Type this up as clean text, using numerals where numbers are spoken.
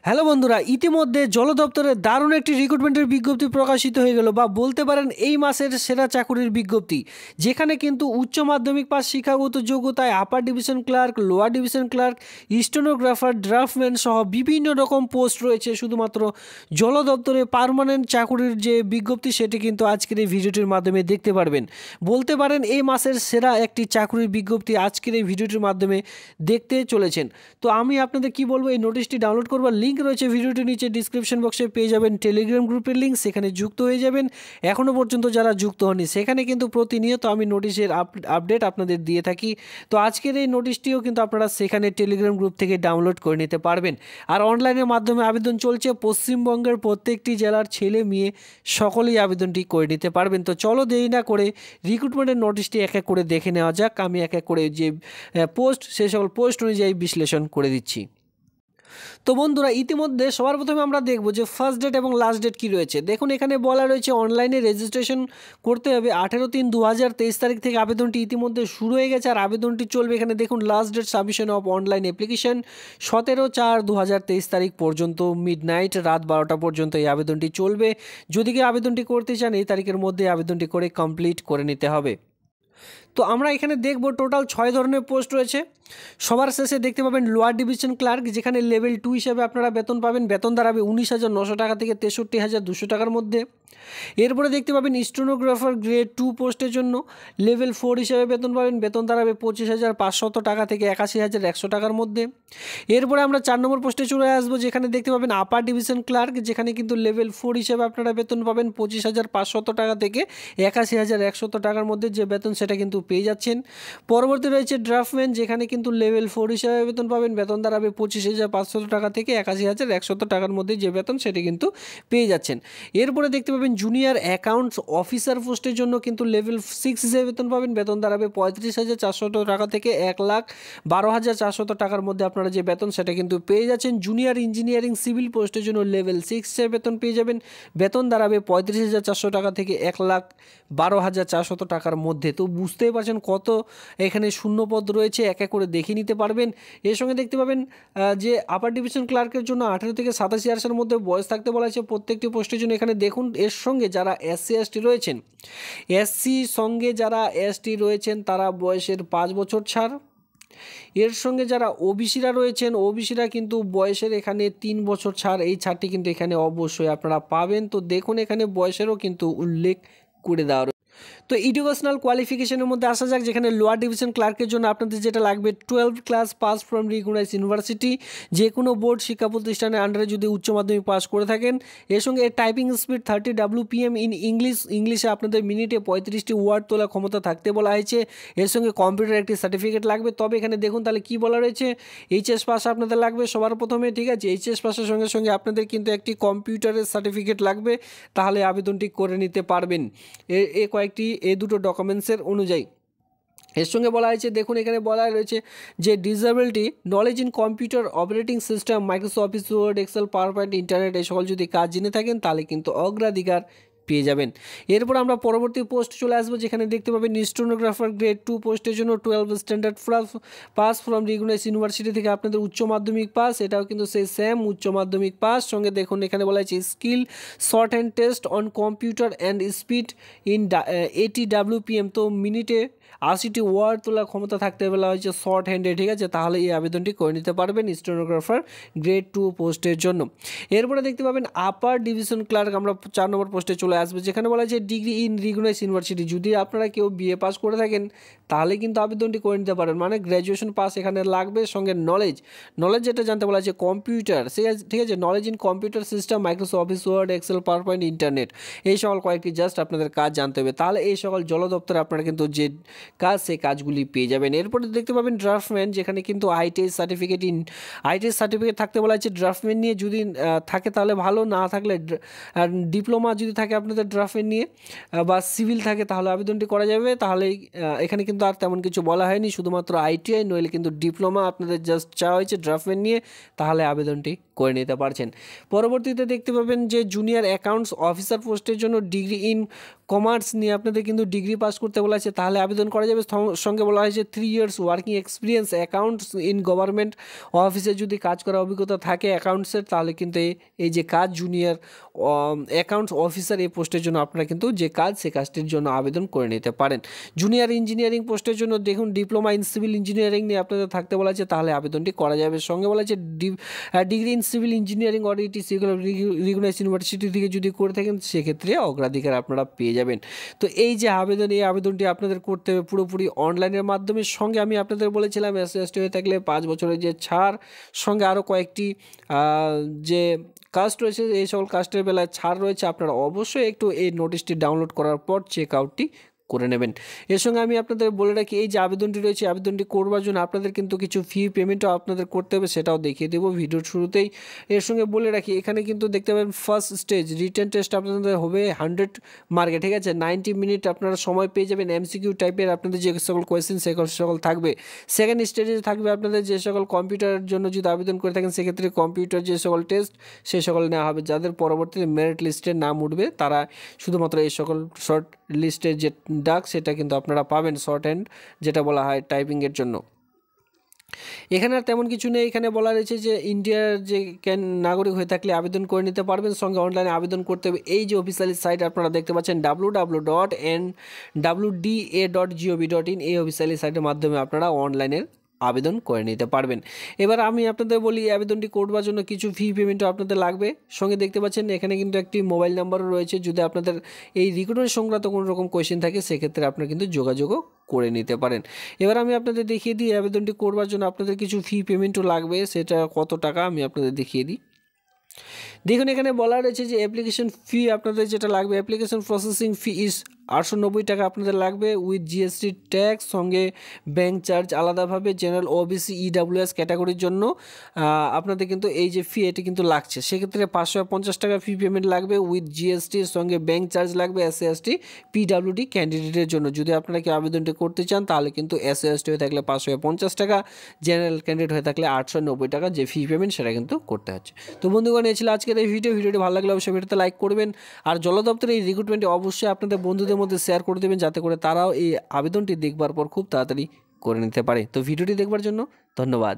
Hello বন্ধুরা, ইতিমধ্যে জল দপ্তরের দারুণ একটি রিক্রুটমেন্টের বিজ্ঞপ্তি প্রকাশিত হয়ে গেল, বা বলতে পারেন এই মাসের সেরা চাকুরির বিজ্ঞপ্তি, যেখানে কিন্তু উচ্চ মাধ্যমিক পাস শিক্ষাগত যোগ্যতায় upper division clerk, lower division clerk, stenographer, draftsman সহ বিভিন্ন রকম পোস্ট রয়েছে। শুধুমাত্র জল দপ্তরে পার্মানেন্ট চাকুরির যে বিজ্ঞপ্তি, সেটি কিন্তু আজকের এই ভিডিওটির মাধ্যমে দেখতে পারবেন। বলতে পারেন এই মাসের সেরা একটি চাকুরির বিজ্ঞপ্তি আজকের এই ভিডিওটির মাধ্যমে দেখতে চলেছেন। তো আমি আপনাদের কি বলবো, এই নোটিশটি ডাউনলোড করবার লিঙ্ক রয়েছে ভিডিওটির নিচে ডিসক্রিপশন বক্সে, পেয়ে যাবেন টেলিগ্রাম গ্রুপের লিঙ্ক, সেখানে যুক্ত হয়ে যাবেন। এখনও পর্যন্ত যারা যুক্ত হননি, সেখানে কিন্তু প্রতিনিয়ত আমি নোটিশের আপডেট আপনাদের দিয়ে থাকি। তো আজকের এই নোটিশটিও কিন্তু আপনারা সেখানে টেলিগ্রাম গ্রুপ থেকে ডাউনলোড করে নিতে পারবেন। আর অনলাইনের মাধ্যমে আবেদন চলছে। পশ্চিমবঙ্গের প্রত্যেকটি জেলার ছেলে মেয়ে সকলেই আবেদনটি করে নিতে পারবেন। তো চলো দেরি না করে রিক্রুটমেন্টের নোটিশটি এক এক করে দেখে নেওয়া যাক। আমি এক এক করে যে পোস্ট, সেই সকল পোস্ট অনুযায়ী বিশ্লেষণ করে দিচ্ছি। তো বন্ধুরা, ইতিমধ্যে সবার প্রথমে আমরা দেখব যে ফার্স্ট ডেট এবং লাস্ট ডেট কী রয়েছে। দেখুন, এখানে বলা রয়েছে অনলাইনে রেজিস্ট্রেশন করতে হবে 18/3/2023 তারিখ থেকে। আবেদনটি ইতিমধ্যে শুরু হয়ে গেছে আর আবেদনটি চলবে। এখানে দেখুন last date submission of online application 17/4/2023 তারিখ পর্যন্ত, মিডনাইট, রাত 12টা পর্যন্ত এই আবেদনটি চলবে। যদি কেউ আবেদনটি করতে চান, এই তারিখের মধ্যে আবেদনটি করে কমপ্লিট করে নিতে হবে। তো আমরা এখানে দেখব টোটাল 6 ধরনের পোস্ট রয়েছে। সবার শেষে দেখতে পাবেন লোয়ার ডিভিশন ক্লার্ক, যেখানে লেভেল 2 হিসেবে আপনারা বেতন পাবেন। বেতন দাঁড়াবে 19,900 টাকা থেকে 63,200 টাকার মধ্যে। এরপরে দেখতে পাবেন স্টেনোগ্রাফার গ্রেড 2 পোস্টের জন্য লেভেল 4 হিসেবে বেতন পাবেন। বেতন দাঁড়াবে 25,500 টাকা থেকে 81,100 টাকার মধ্যে। এরপরে আমরা 4 নম্বর পোস্টে চলে আসবো, যেখানে দেখতে পাবেন আপার ডিভিশন ক্লার্ক, যেখানে কিন্তু লেভেল 4 হিসেবে আপনারা বেতন পাবেন 25,500 টাকা থেকে 81,100 টাকার মধ্যে যে বেতন, সেটা কিন্তু পেয়ে যাচ্ছেন। পরবর্তী রয়েছে ড্রাফটম্যান, যেখানে কিন্তু লেভেল 4 হিসেবে বেতন পাবেন। বেতন দাঁড়াবে 25,500 টাকা থেকে 81,100 টাকার মধ্যে যে বেতন, সেটি কিন্তু পেয়ে যাচ্ছেন। এরপরে দেখতে পাবেন জুনিয়র অ্যাকাউন্টস অফিসার পোস্টের জন্য কিন্তু লেভেল 6 হিসেবে বেতন পাবেন। বেতন দাঁড়াবে 35,400 টাকা থেকে 1,12,400 টাকার মধ্যে আপনারা যে বেতন, সেটা কিন্তু পেয়ে যাচ্ছেন। জুনিয়র ইঞ্জিনিয়ারিং সিভিল পোস্টের জন্য লেভেল 6 হিসেবে বেতন পেয়ে যাবেন। বেতন দাঁড়াবে 35,400 টাকা থেকে 1,12,400 টাকার মধ্যে। তো বুঝতেই পারছেন কত এখানে শূন্যপদ রয়েছে, এক এক করে দেখে নিতে পারবেন। এর সঙ্গে দেখতে পাবেন যে আপার ডিভিশন ক্লার্কের জন্য 18 থেকে 87 ইয়ার্সের মধ্যে বয়স থাকতে বলা হয়েছে প্রত্যেকটি পোস্টের জন্য। এখানে দেখুন, এর সঙ্গে যারা SC ST রয়েছেন, সঙ্গে যারা ST রয়েছেন, তারা বয়সের 5 বছর ছাড়। এর সঙ্গে যারা ওবিসিরা রয়েছেন, ওবিসিরা কিন্তু বয়সের এখানে 3 বছর ছাড়। এই ছাড়টি কিন্তু এখানে অবশ্যই আপনারা পাবেন। তো দেখুন, এখানে বয়সেরও কিন্তু উল্লেখ করে দেওয়া। তো এডুকেশনাল কোয়ালিফিকেশনের মধ্যে আসা যাক, যেখানে লোয়ার ডিভিশন ক্লার্কের জন্য আপনাদের যেটা লাগবে 12 class pass from recognised university, যে কোনো বোর্ড শিক্ষা প্রতিষ্ঠানের আন্ডারে যদি উচ্চ মাধ্যমিক পাস করে থাকেন। এর সঙ্গে টাইপিং স্পিড 30 WPM ইন ইংলিশে আপনাদের মিনিটে 35টি ওয়ার্ড তোলার ক্ষমতা থাকতে বলা হয়েছে। এর সঙ্গে কম্পিউটার একটি সার্টিফিকেট লাগবে। তবে এখানে দেখুন তাহলে কী বলা রয়েছে, HS পাস আপনাদের লাগবে সবার প্রথমে, ঠিক আছে। HS পাসের সঙ্গে সঙ্গে আপনাদের কিন্তু একটি কম্পিউটারের সার্টিফিকেট লাগবে, তাহলে আবেদনটি করে নিতে পারবেন এই দুটো ডকুমেন্টসের অনুযায়ী। এর সঙ্গে বলা হয়েছে, দেখুন এখানে বলা রয়েছে যে disability, knowledge in computer operating system, Microsoft Office, Word, Excel, PowerPoint, internet, এই সকল যদি কাজ জেনে থাকেন, তাহলে কিন্তু অগ্রাধিকার পেয়ে যাবেন। এরপর আমরা পরবর্তী পোস্ট চলে আসবো, যেখানে দেখতে পাবেন স্টেনোগ্রাফার গ্রেড 2 পোস্টের জন্য 12 standard pass from recognised university থেকে আপনাদের উচ্চ মাধ্যমিক পাস। এটাও কিন্তু সেই সেম উচ্চ মাধ্যমিক পাস। সঙ্গে দেখুন এখানে বলা হয়েছে skill short hand test on computer and speed in 80 WPM, তো মিনিটে 80টি ওয়ার্ড তোলার ক্ষমতা থাকতে বলা হয়েছে শর্ট হ্যান্ডে, ঠিক আছে। তাহলে এই আবেদনটি করে নিতে পারবেন স্টেনোগ্রাফার গ্রেড 2 পোস্টের জন্য। এরপরে দেখতে পাবেন আপার ডিভিশন ক্লার্ক, আমরা 4 নম্বর পোস্টে চলে আসবে, যেখানে বলা হয়েছে ডিগ্রি ইন রিকগনাইজড ইউনিভার্সিটি। যদি আপনারা কেউ BA পাস করে থাকেন, তাহলে কিন্তু আবেদনটি করে নিতে পারেন, মানে গ্র্যাজুয়েশন পাস এখানে লাগবে। সঙ্গে নলেজ যেটা জানতে বলা হয়েছে কম্পিউটার, ঠিক আছে, knowledge in computer system, Microsoft Office, Word, Excel, PowerPoint, internet, এই সকল কয়েকটি জাস্ট আপনাদের কাজ জানতে হবে। তাহলে এই সকল জল দপ্তরে আপনারা কিন্তু যে কাজ, সেই কাজগুলি পেয়ে যাবেন। এরপরে দেখতে পাবেন ড্রাফটম্যান, যেখানে কিন্তু ITS সার্টিফিকেট থাকতে বলা হয়েছে। ড্রাফটম্যান নিয়ে যদি থাকে তাহলে ভালো, না থাকলে ডিপ্লোমা যদি থাকে আপনাদের ড্রাফটম্যান নিয়ে বা সিভিল থাকে, তাহলে আবেদনটি করা যাবে। তাহলে এখানে কিন্তু আর তেমন কিছু বলা হয়নি, শুধুমাত্র ITI নইলে কিন্তু ডিপ্লোমা আপনাদের জাস্ট চাওয়া হয়েছে ড্রাফটম্যান নিয়ে, তাহলে আবেদনটি করে নিতে পারছেন। পরবর্তীতে দেখতে পাবেন যে জুনিয়র অ্যাকাউন্টস অফিসার পোস্টের জন্য ডিগ্রি ইন কমার্স নিয়ে আপনাদের কিন্তু ডিগ্রি পাস করতে বলা আছে, তাহলে আবেদন করা যাবে। সঙ্গে বলা হয়েছে 3 years working experience accounts in government অফিসে যদি কাজ করার অভিজ্ঞতা থাকে অ্যাকাউন্টসের, তাহলে কিন্তু এই যে কাজ জুনিয়র অ্যাকাউন্টস অফিসার এই পোস্টের জন্য আপনারা কিন্তু যে কাজ সে কাজটির জন্য আবেদন করে নিতে পারেন। জুনিয়র ইঞ্জিনিয়ারিং পোস্টের জন্য দেখুন ডিপ্লোমা ইন সিভিল ইঞ্জিনিয়ারিং নিয়ে আপনাদের থাকতে বলা আছে, তাহলে আবেদনটি করা যাবে। সঙ্গে বলা আছে degree in civil engineering or ET recognised university থেকে যদি করে থাকেন সেক্ষেত্রে অগ্রাধিকার আপনারা পেয়ে যাবেন। তো এই যে আবেদন, এই আবেদনটি আপনাদের করতে হবে পুরোপুরি অনলাইনের মাধ্যমে। সঙ্গে আমি আপনাদের বলেছিলাম SC/ST হয়ে থাকলে 5 বছরের যে ছাড়, সঙ্গে আরও কয়েকটি যে কাস্ট রয়েছে এই সকল কাস্টের বেলায় ছাড় রয়েছে। আপনারা অবশ্যই একটু এই নোটিশটি ডাউনলোড করার পর চেক আউটটি করে নেবেন। এর সঙ্গে আমি আপনাদের বলে রাখি এই যে আবেদনটি রয়েছে, আবেদনটি করবার জন্য আপনাদের কিন্তু কিছু ফি পেমেন্টও আপনাদের করতে হবে, সেটাও দেখিয়ে দেবো ভিডিওর শুরুতেই। এর সঙ্গে বলে রাখি এখানে কিন্তু দেখতে পাবেন ফার্স্ট স্টেজ রিটেন টেস্ট আপনাদের হবে 100 মার্কে, ঠিক আছে। 90 মিনিট আপনারা সময় পেয়ে যাবেন। MCQ টাইপের আপনাদের যে সকল কোয়েশ্চেন সে সকল থাকবে। সেকেন্ড স্টেজে থাকবে আপনাদের যে সকল কম্পিউটারের জন্য যদি আবেদন করে থাকেন সেক্ষেত্রে কম্পিউটার যে সকল টেস্ট সে সকল নেওয়া হবে। যাদের পরবর্তীতে মেরিট লিস্টে নাম উঠবে তারা শুধুমাত্র এই সকল শর্ট লিস্টের যে ডাক সেটা কিন্তু আপনারা পাবেন, শর্ট হ্যান্ড যেটা বলা হয় টাইপিংয়ের জন্য। এখানে আর তেমন কিছু নেই। এখানে বলা রয়েছে যে ইন্ডিয়ার যে নাগরিক হয়ে থাকলে আবেদন করে নিতে পারবেন। সঙ্গে অনলাইনে আবেদন করতে হবে। এই যে অফিসিয়ালি সাইট আপনারা দেখতে পাচ্ছেন www.nwda.gov.in, এই অফিসিয়ালি সাইটের মাধ্যমে আপনারা অনলাইনের আবেদন করে নিতে পারবেন। এবার আমি আপনাদের বলি আবেদনটি করবার জন্য কিছু ফি পেমেন্টও আপনাদের লাগবে। সঙ্গে দেখতে পাচ্ছেন এখানে কিন্তু একটি মোবাইল নাম্বারও রয়েছে। যদি আপনাদের এই রিক্রুটমেন্ট সংক্রান্ত কোনো রকম কোয়েশ্চেন থাকে সেক্ষেত্রে আপনারা কিন্তু যোগাযোগও করে নিতে পারেন। এবার আমি আপনাদের দেখিয়ে দিই আবেদনটি করবার জন্য আপনাদের কিছু ফি পেমেন্টও লাগবে, সেটা কত টাকা আমি আপনাদের দেখিয়ে দিই। দেখুন এখানে বলা রয়েছে যে অ্যাপ্লিকেশন ফি আপনাদের যেটা লাগবে, অ্যাপ্লিকেশন প্রসেসিং ফি ইজ 890 টাকা আপনাদের লাগবে উইথ GST ট্যাক্স, সঙ্গে ব্যাঙ্ক চার্জ আলাদাভাবে। জেনারেল OBC EWS ক্যাটাগরির জন্য আপনাদের কিন্তু এই যে ফি এটি কিন্তু লাগছে, সেক্ষেত্রে 550 টাকা ফি পেমেন্ট লাগবে উইথ GST, সঙ্গে ব্যাঙ্ক চার্জ লাগবে SC/ST PWD ক্যান্ডিডেটের জন্য। যদি আপনারা কি আবেদনটি করতে চান তাহলে কিন্তু SC/ST হয়ে থাকলে 550 টাকা, জেনারেল ক্যান্ডিডেট হয়ে থাকলে 890 টাকা যে ফি পেমেন্ট সেটা কিন্তু করতে হচ্ছে। তো বন্ধুগণ এই ছিল আজকের এই ভিডিওটি ভালো লাগলে অবশ্যই ভিডিওতে লাইক করবেন, আর জল দপ্তরের এই রিক্রুটমেন্টে অবশ্যই আপনাদের বন্ধুদের মধ্যে শেয়ার করে দেবেন যাতে করে তারাও এই আবেদনটি দেখবার পর খুব তাড়াতাড়ি করে নিতে পারে। তো ভিডিওটি দেখবার জন্য ধন্যবাদ।